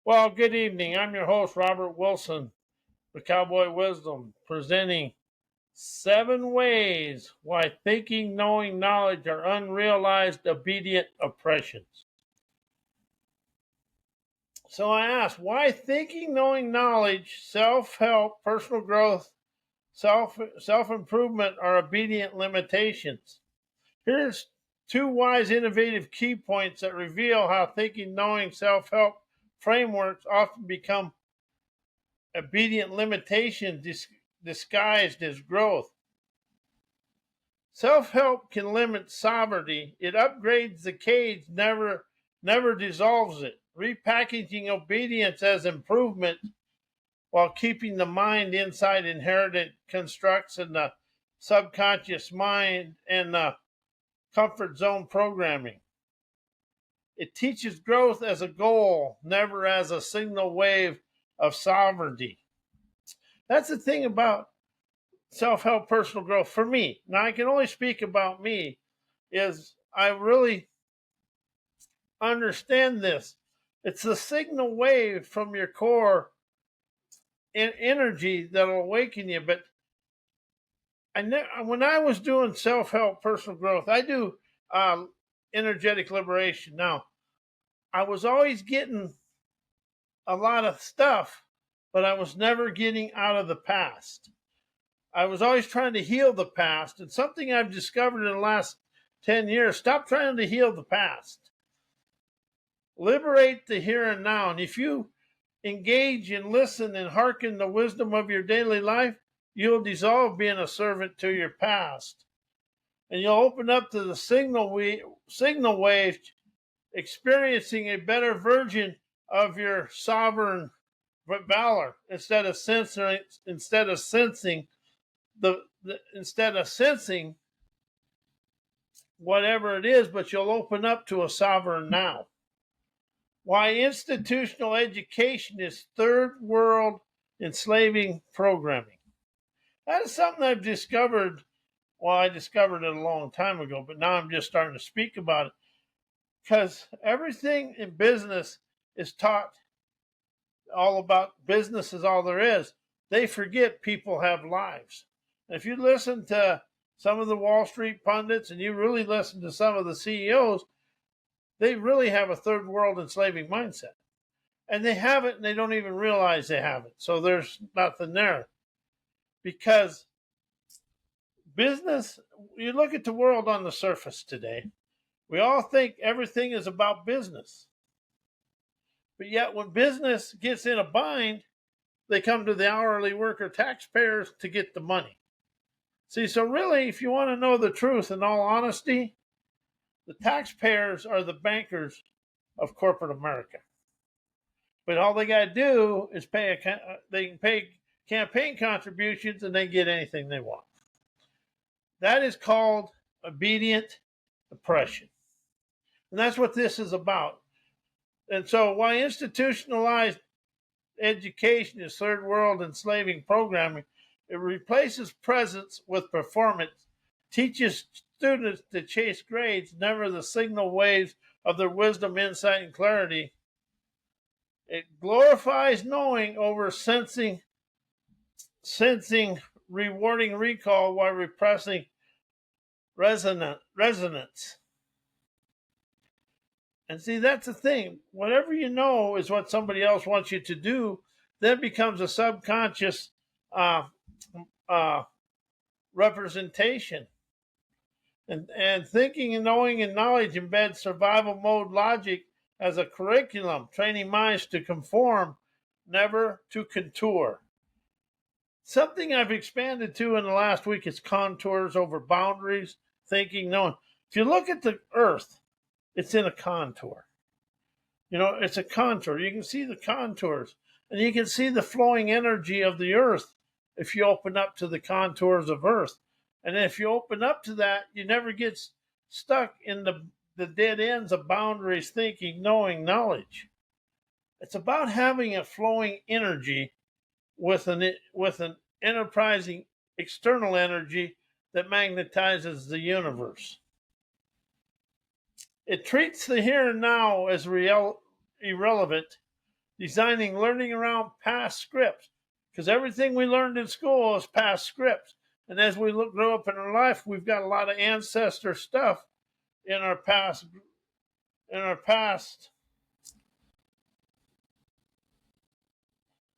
Well, good evening. I'm your host, Robert Wilson, the Cowboy Wisdom, presenting 7 ways why thinking, knowing, knowledge are unrealized, obedient oppressions. So I ask, why thinking, knowing, knowledge, self-help, personal growth, self-improvement are obedient limitations? Here's 2 wise, innovative key points that reveal how thinking, knowing, self-help frameworks often become obedient limitation disguised as growth. Self-help can limit sovereignty. It upgrades the cage, never dissolves it, repackaging obedience as improvement while keeping the mind inside inherited constructs and the subconscious mind and the comfort zone programming. It teaches growth as a goal, never as a signal wave of sovereignty. That's the thing about self-help personal growth for me. Now I can only speak about me, is I really understand this. It's the signal wave from your core energy that'll awaken you. But when I was doing self-help personal growth, I do energetic liberation. Now I was always getting a lot of stuff, but I was never getting out of the past. I was always trying to heal the past. And something I've discovered in the last 10 years, stop trying to heal the past. Liberate the here and now. And if you engage and listen and hearken the wisdom of your daily life, you'll dissolve being a servant to your past. And you'll open up to the signal wave, experiencing a better version of your sovereign valor instead of sensing whatever it is, but you'll open up to a sovereign now. Why institutional education is third world enslaving programming. That is something I've discovered. Well, I discovered it a long time ago, but now I'm just starting to speak about it because everything in business is taught all about business is all there is. They forget people have lives. If you listen to some of the Wall Street pundits and you really listen to some of the CEOs, they really have a third world enslaving mindset. And they have it and they don't even realize they have it. So there's nothing there. Because business, you look at the world on the surface today, we all think everything is about business. But yet when business gets in a bind, they come to the hourly worker taxpayers to get the money. See, so really, if you want to know the truth, in all honesty, the taxpayers are the bankers of corporate America. But all they got to do is they can pay campaign contributions and they get anything they want. That is called obedient oppression. And that's what this is about. And so why institutionalized education is third world enslaving programming, it replaces presence with performance, teaches students to chase grades, never the signal waves of their wisdom, insight, and clarity. It glorifies knowing over sensing, rewarding recall while repressing resonance. And see, that's the thing. Whatever you know is what somebody else wants you to do. Then becomes a subconscious representation. And thinking and knowing and knowledge embed survival mode logic as a curriculum, training minds to conform, never to contour. Something I've expanded to in the last week is contours over boundaries, thinking, knowing. If you look at the earth, it's in a contour. You know, it's a contour. You can see the contours, and you can see the flowing energy of the earth if you open up to the contours of earth. And if you open up to that, you never get stuck in the dead ends of boundaries, thinking, knowing, knowledge. It's about having a flowing energy with an enterprising external energy that magnetizes the universe. It treats the here and now as irrelevant designing learning around past scripts, because everything we learned in school is past scripts. And as we grow up in our life, we've got a lot of ancestor stuff in our past, in our past,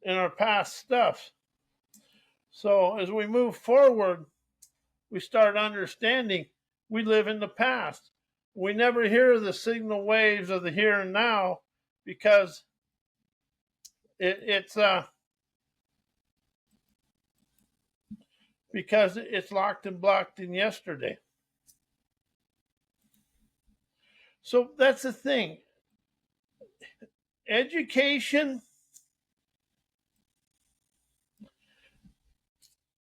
in our past stuff. So as we move forward, we start understanding we live in the past. We never hear the signal waves of the here and now because it's because it's locked and blocked in yesterday. So that's the thing. Education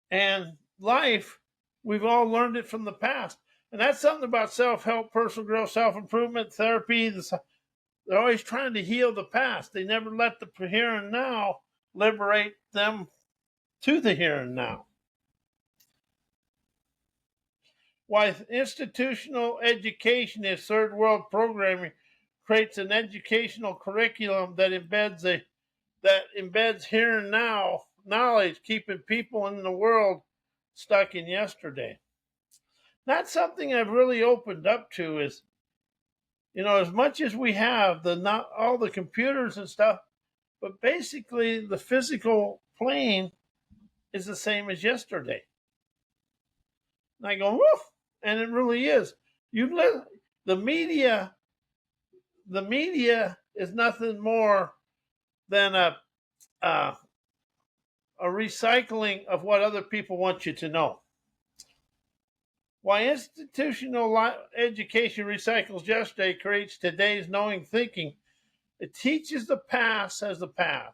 and life, we've all learned it from the past. And that's something about self-help, personal growth, self-improvement, therapy. They're always trying to heal the past. They never let the here and now liberate them to the here and now. Why institutional education is third world programming creates an educational curriculum that embeds here and now knowledge, keeping people in the world stuck in yesterday. That's something I've really opened up to is, as much as we have not all the computers and stuff, but basically the physical plane is the same as yesterday. And I go, woof, and it really is. The media, the media is nothing more than a recycling of what other people want you to know. Why institutional education recycles yesterday creates today's knowing thinking. It teaches the past as the path,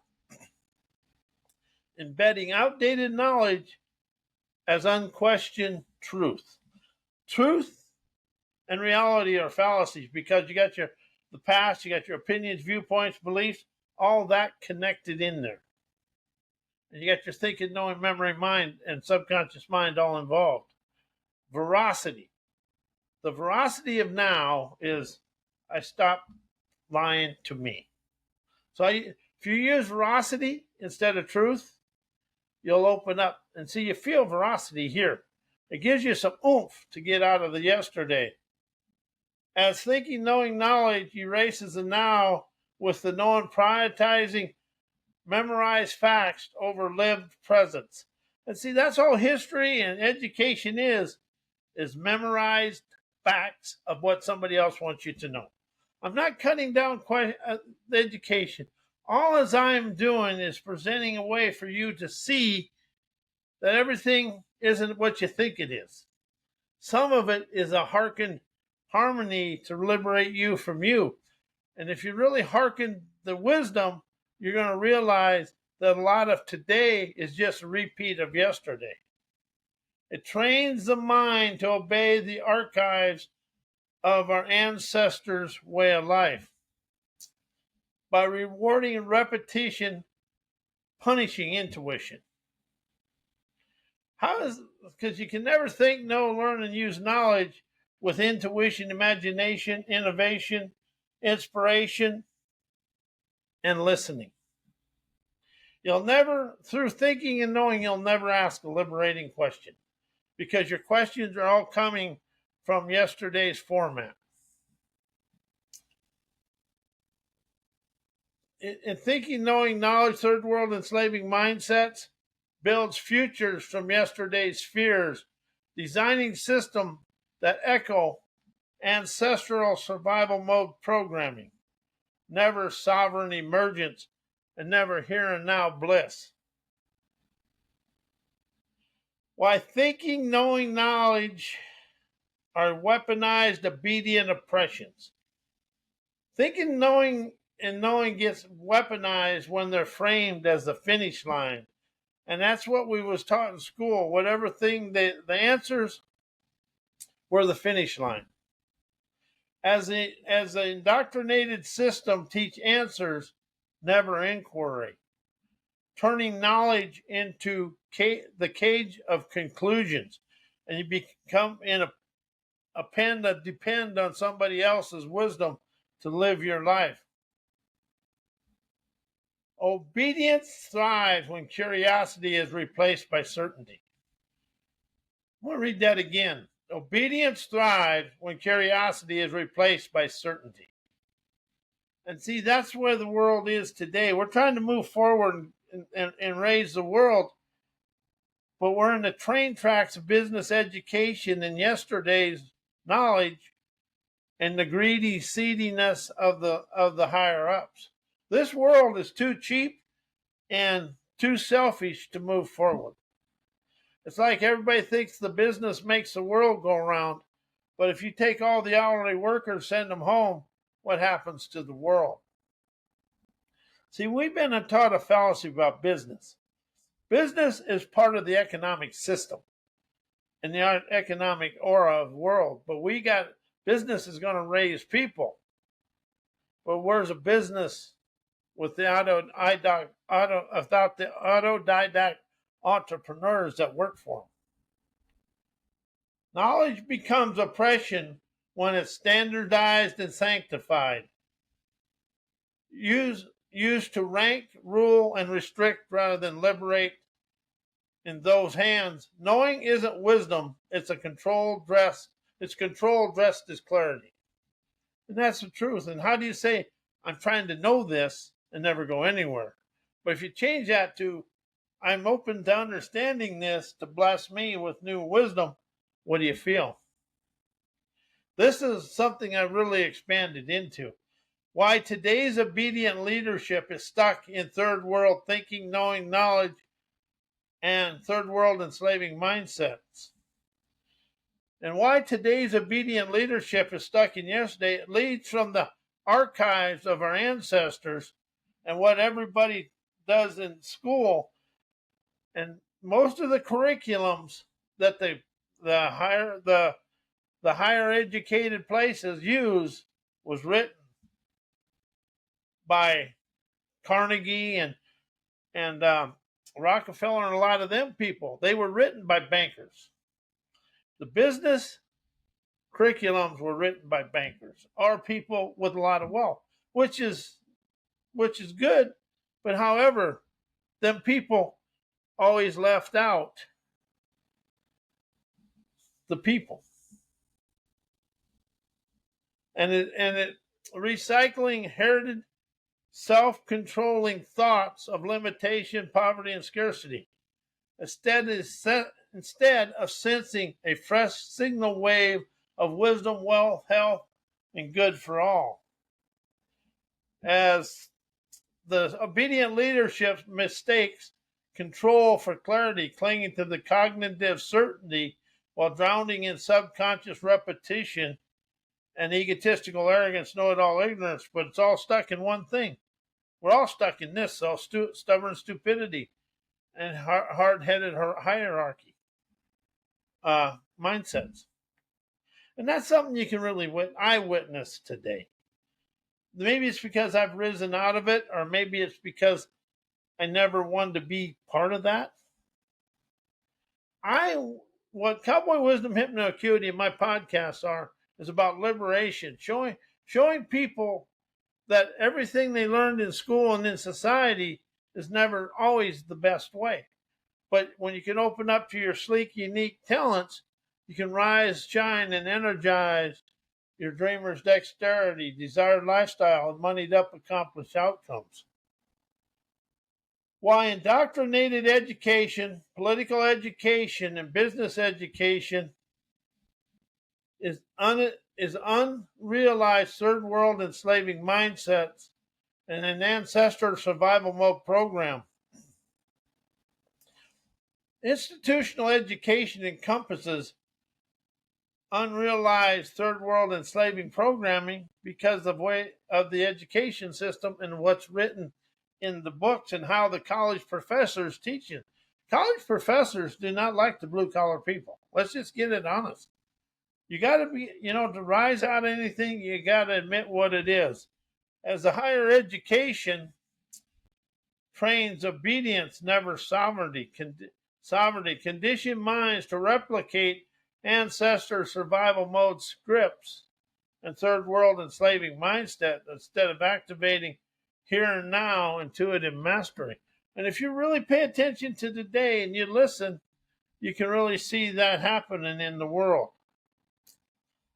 embedding outdated knowledge as unquestioned truth. Truth and reality are fallacies because you got the past, you got your opinions, viewpoints, beliefs, all that connected in there. And you got your thinking, knowing, memory, mind, and subconscious mind all involved. Veracity. The veracity of now is I stop lying to me. So if you use veracity instead of truth, you'll open up and see you feel veracity here. It gives you some oomph to get out of the yesterday. As thinking, knowing, knowledge erases the now with the known prioritizing memorized facts over lived presence. And see, that's all history and education is memorized facts of what somebody else wants you to know. I'm not cutting down the education. All as I'm doing is presenting a way for you to see that everything isn't what you think it is. Some of it is a hearkened harmony to liberate you from you. And if you really hearken the wisdom, you're going to realize that a lot of today is just a repeat of yesterday. It trains the mind to obey the archives of our ancestors' way of life. By rewarding repetition, punishing intuition. Because you can never think, know, learn, and use knowledge with intuition, imagination, innovation, inspiration, and listening. Through thinking and knowing, you'll never ask a liberating question because your questions are all coming from yesterday's format. In thinking, knowing, knowledge, third world enslaving mindsets builds futures from yesterday's fears, designing systems that echo ancestral survival mode programming, never sovereign emergence, and never here and now bliss. Why thinking, knowing, knowledge are weaponized, obedient oppressions. Thinking, knowing, and knowing gets weaponized when they're framed as the finish line. And that's what we was taught in school. Whatever thing, the answers were the finish line. As the indoctrinated system teach answers, never inquiry, turning knowledge into the cage of conclusions, and you become in a pen that depend on somebody else's wisdom to live your life. Obedience thrives when curiosity is replaced by certainty. I'm going to read that again. Obedience thrives when curiosity is replaced by certainty. And see, that's where the world is today. We're trying to move forward and raise the world, but we're in the train tracks of business education and yesterday's knowledge and the greedy seediness of the higher ups. This world is too cheap and too selfish to move forward. It's like everybody thinks the business makes the world go round, but if you take all the hourly workers, send them home, what happens to the world? See, we've been taught a fallacy about business. Business is part of the economic system and the economic aura of the world, but business is going to raise people. But where's a business without the autodidact entrepreneurs that work for them? Knowledge becomes oppression when it's standardized and sanctified. Used to rank, rule, and restrict rather than liberate in those hands. Knowing isn't wisdom, it's control dressed as clarity. And that's the truth. And how do you say, I'm trying to know this and never go anywhere? But if you change that to, I'm open to understanding this to bless me with new wisdom, what do you feel? This is something I really expanded into. Why today's obedient leadership is stuck in third world thinking, knowing, knowledge, and third world enslaving mindsets. And why today's obedient leadership is stuck in yesterday, it leads from the archives of our ancestors and what everybody does in school. And most of the curriculums that the higher educated places use was written by Carnegie and Rockefeller and a lot of them people. They were written by bankers. The business curriculums were written by bankers or people with a lot of wealth, which is good. But however, them people always left out the people. And it recycling inherited self-controlling thoughts of limitation, poverty, and scarcity. Instead of sensing a fresh signal wave of wisdom, wealth, health, and good for all. As the obedient leadership mistakes control for clarity, clinging to the cognitive certainty while drowning in subconscious repetition and egotistical arrogance, know-it-all ignorance, but it's all stuck in one thing. We're all stuck in this, stubborn stupidity and hard-headed hierarchy mindsets. And that's something you can really I witness today. Maybe it's because I've risen out of it, or maybe it's because I never wanted to be part of that. What Cowboy Wisdom Hypnoacuity and my podcasts is about liberation, showing people that everything they learned in school and in society is never always the best way. But when you can open up to your sleek, unique talents, you can rise, shine, and energize your dreamer's dexterity, desired lifestyle, and moneyed up accomplished outcomes. Why indoctrinated education, political education, and business education is unrealized third world enslaving mindsets and an ancestral survival mode program. Institutional education encompasses unrealized third world enslaving programming because of the education system and what's written in the books and how the college professors teach it. College professors do not like the blue collar people. Let's just get it honest. You got to be, to rise out of anything, you got to admit what it is. As the higher education trains obedience, never sovereignty, condition minds to replicate ancestor survival mode scripts and third world enslaving mindset instead of activating here and now intuitive mastery. And if you really pay attention to today and you listen, you can really see that happening in the world.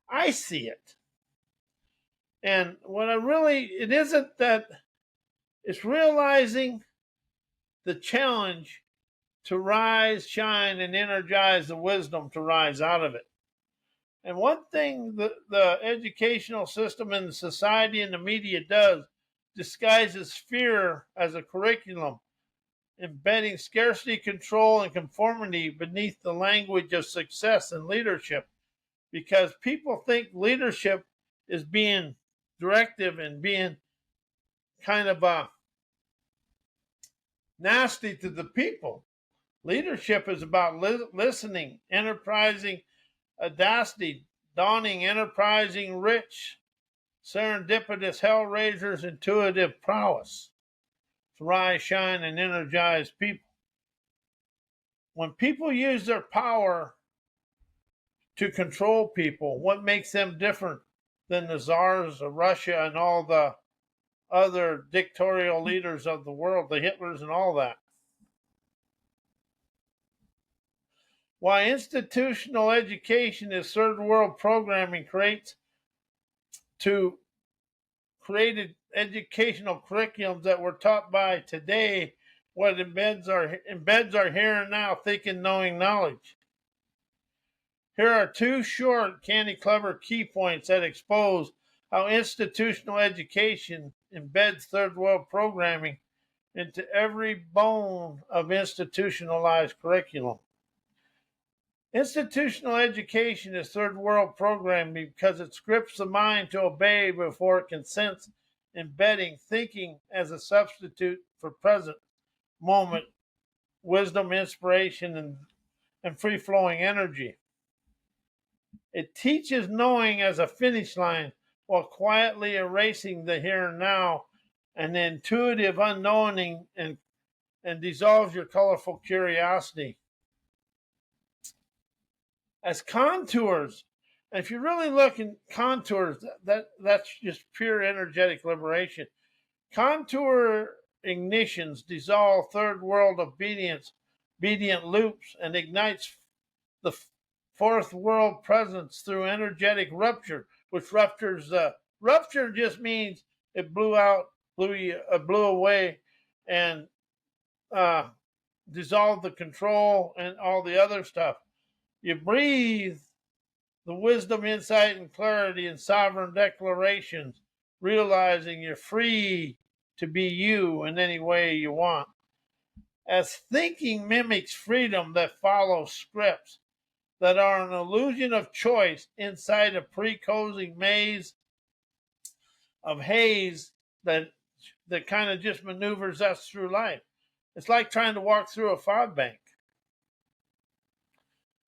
I see it. And what it isn't that, it's realizing the challenge to rise, shine, and energize the wisdom to rise out of it. And one thing the educational system and the society and the media does disguises fear as a curriculum, embedding scarcity, control, and conformity beneath the language of success and leadership, because people think leadership is being directive and being kind of nasty to the people. Leadership is about listening, enterprising audacity, dawning, enterprising, rich, serendipitous, hellraisers, intuitive prowess to rise, shine, and energize people. When people use their power to control people, what makes them different than the czars of Russia and all the other dictatorial leaders of the world, the Hitlers and all that? Why institutional education is third world programming created educational curriculums that were taught by today, what embeds our here and now thinking, knowing, knowledge. Here are two short, candy clever key points that expose how institutional education embeds third world programming into every bone of institutionalized curriculum. Institutional education is third world programming because it scripts the mind to obey before it consents, embedding thinking as a substitute for present moment wisdom, inspiration, and free flowing energy. It teaches knowing as a finish line while quietly erasing the here and now, and the intuitive unknowing and dissolves your colorful curiosity. As contours, and if you really look in contours, that's just pure energetic liberation. Contour ignitions dissolve third world obedient loops, and ignites the fourth world presence through energetic rupture, which rupture just means it blew away, and dissolved the control and all the other stuff. You breathe the wisdom, insight, and clarity and sovereign declarations, realizing you're free to be you in any way you want. As thinking mimics freedom that follows scripts that are an illusion of choice inside a pre-closing maze of haze that kind of just maneuvers us through life. It's like trying to walk through a fog bank.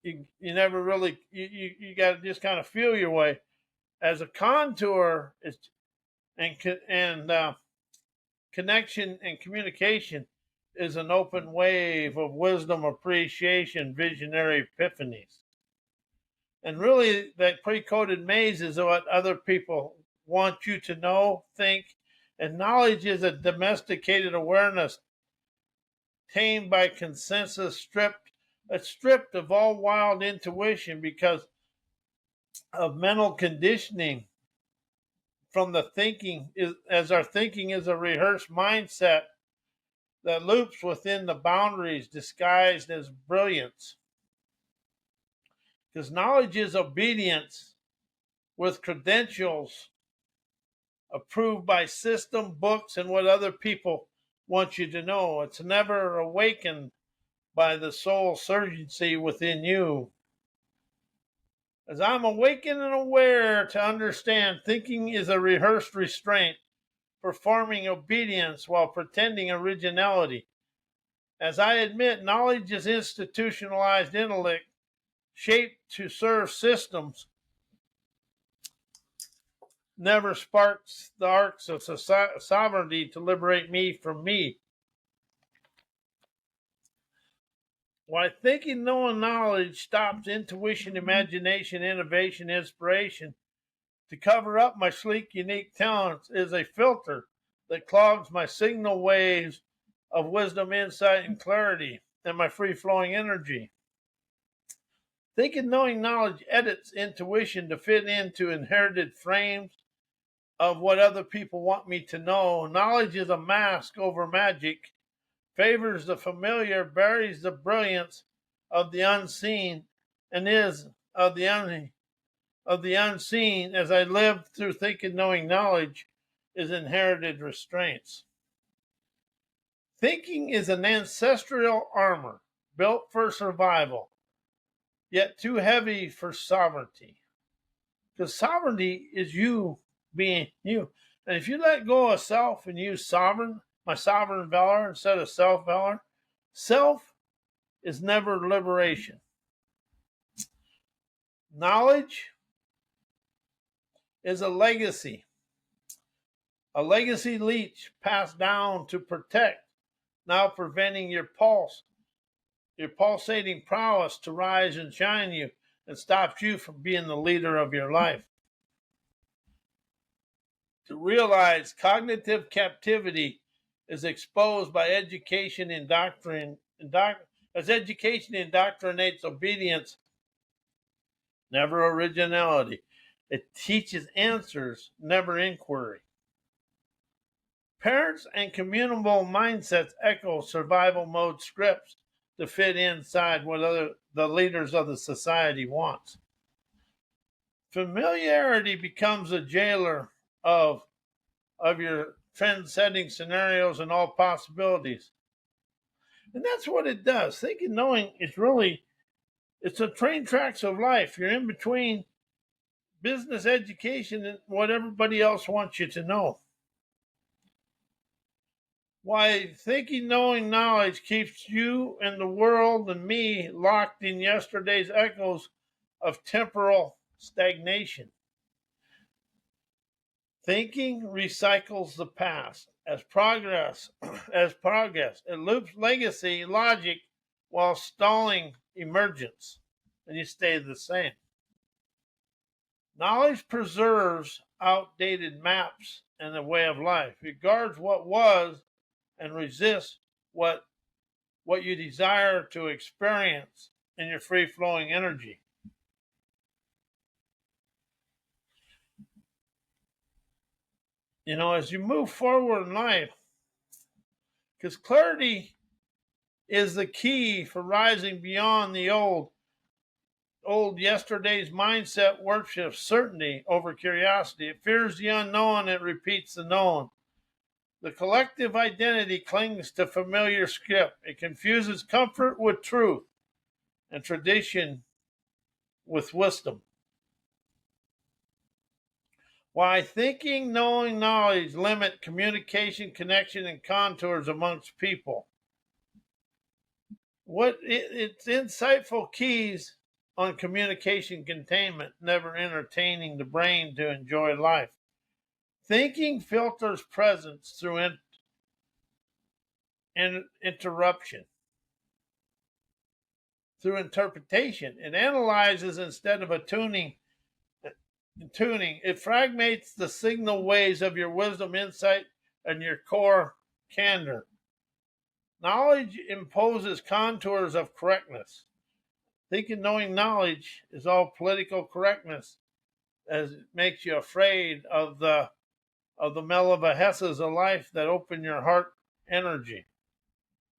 You never really you got to just kind of feel your way. As a contour is and connection and communication is an open wave of wisdom, appreciation, visionary epiphanies. And really, that pre-coded maze is what other people want you to know, think, and knowledge is a domesticated awareness tamed by consensus, stripped of all wild intuition because of mental conditioning from the thinking, as our thinking is a rehearsed mindset that loops within the boundaries disguised as brilliance. Because knowledge is obedience with credentials approved by system, books, and what other people want you to know. It's never awakened by the soul surgency within you. As I'm awakened and aware to understand, thinking is a rehearsed restraint, performing obedience while pretending originality. As I admit, knowledge is institutionalized intellect shaped to serve systems, never sparks the arcs of sovereignty to liberate me from me. Why thinking, knowing, knowledge stops intuition, imagination, innovation, inspiration to cover up my sleek, unique talents is a filter that clogs my signal waves of wisdom, insight, and clarity, and my free flowing energy. Thinking, knowing, knowledge edits intuition to fit into inherited frames of what other people want me to know. Knowledge is a mask over magic, favors the familiar, buries the brilliance of the unseen, and is of the unseen as I live through thinking, knowing, knowledge is inherited restraints. Thinking is an ancestral armor built for survival, yet too heavy for sovereignty. Because sovereignty is you being you. And if you let go of self and use my sovereign valor instead of self valor, self is never liberation. Knowledge is a legacy leech passed down to protect, now preventing your pulsating prowess to rise and shine you, and stops you from being the leader of your life. To realize cognitive captivity is exposed by education and doctrine, as education indoctrinates obedience, never originality. It teaches answers, never inquiry. Parents and communal mindsets echo survival mode scripts to fit inside what the leaders of the society want. Familiarity becomes a jailer of your trend-setting scenarios and all possibilities. And that's what it does. Thinking, knowing it's the train tracks of life. You're in between business, education, and what everybody else wants you to know. Why thinking, knowing, knowledge keeps you and the world and me locked in yesterday's echoes of temporal stagnation. Thinking recycles the past as progress. It loops legacy logic while stalling emergence, and you stay the same. Knowledge preserves outdated maps and the way of life. It guards what was and resists what you desire to experience in your free flowing energy. As you move forward in life, because clarity is the key for rising beyond the old yesterday's mindset worships certainty over curiosity. It fears the unknown, it repeats the known. The collective identity clings to familiar script. It confuses comfort with truth and tradition with wisdom. Why thinking, knowing, knowledge limit communication, connection, and contours amongst people. It's insightful keys on communication containment, never entertaining the brain to enjoy life. Thinking filters presence through interruption, through interpretation. It analyzes instead of tuning. It fragments the signal waves of your wisdom, insight, and your core candor. Knowledge imposes contours of correctness. Thinking, knowing, knowledge is all political correctness, as it makes you afraid of the Melevahesas of life that open your heart energy.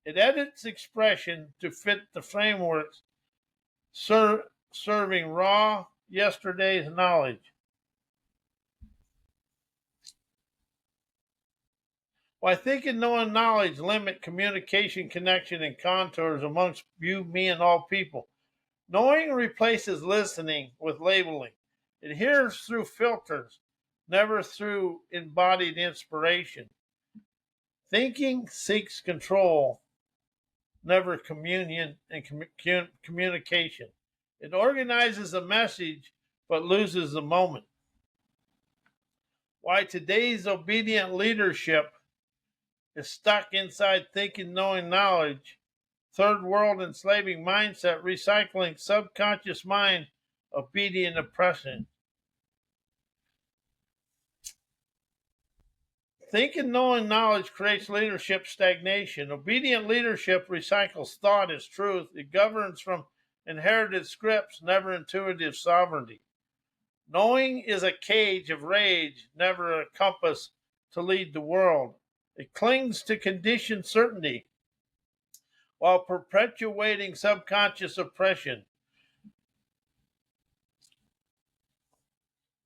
It edits expression to fit the frameworks, serving raw yesterday's knowledge. Why thinking, knowing, knowledge limit communication, connection, and contours amongst you, me, and all people. Knowing replaces listening with labeling. It hears through filters, never through embodied inspiration. Thinking seeks control, never communion and communication. It organizes a message, but loses the moment. Why today's obedient leadership is stuck inside thinking, knowing, knowledge, third world enslaving mindset, recycling subconscious mind, obedient oppression. Thinking, knowing knowledge creates leadership stagnation. Obedient leadership recycles thought as truth. It governs from inherited scripts, never intuitive sovereignty. Knowing is a cage of rage, never a compass to lead the world. It clings to conditioned certainty while perpetuating subconscious oppression.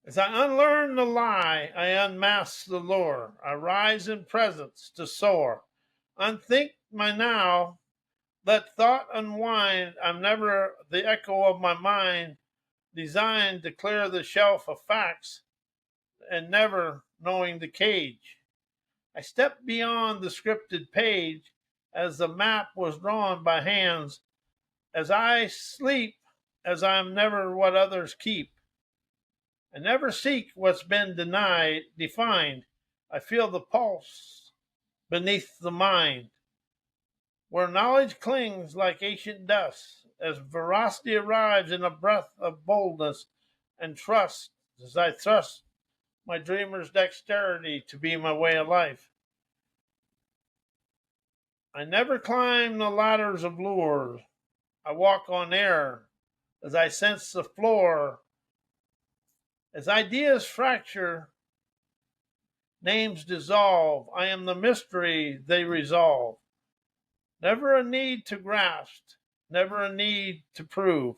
As I unlearn the lie, I unmask the lure. I rise in presence to soar. Unthink my now, let thought unwind. I'm never the echo of my mind, designed to clear the shelf of facts and never knowing the cage. I step beyond the scripted page as the map was drawn by hands. As I sleep, as I'm never what others keep. I never seek what's been defined. I feel the pulse beneath the mind, where knowledge clings like ancient dust, as veracity arrives in a breath of boldness and trust, as I thrust my dreamer's dexterity to be my way of life. I never climb the ladders of lure. I walk on air as I sense the floor. As ideas fracture, names dissolve. I am the mystery they resolve. Never a need to grasp, never a need to prove.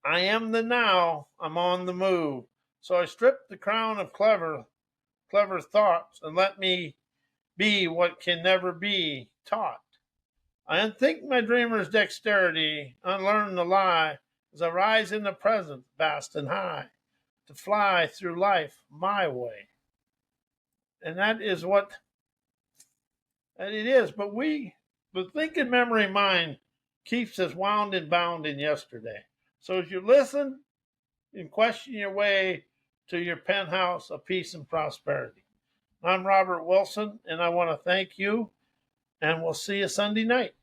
I am the now, I'm on the move. So I strip the crown of clever thoughts and let me be what can never be taught. I unthink my dreamer's dexterity, unlearn the lie, as I rise in the present, vast and high, to fly through life my way. And that is what it is. But the thinking memory mind keeps us wound and bound in yesterday. So as you listen and question your way to your penthouse of peace and prosperity. I'm Robert Wilson, and I want to thank you, and we'll see you Sunday night.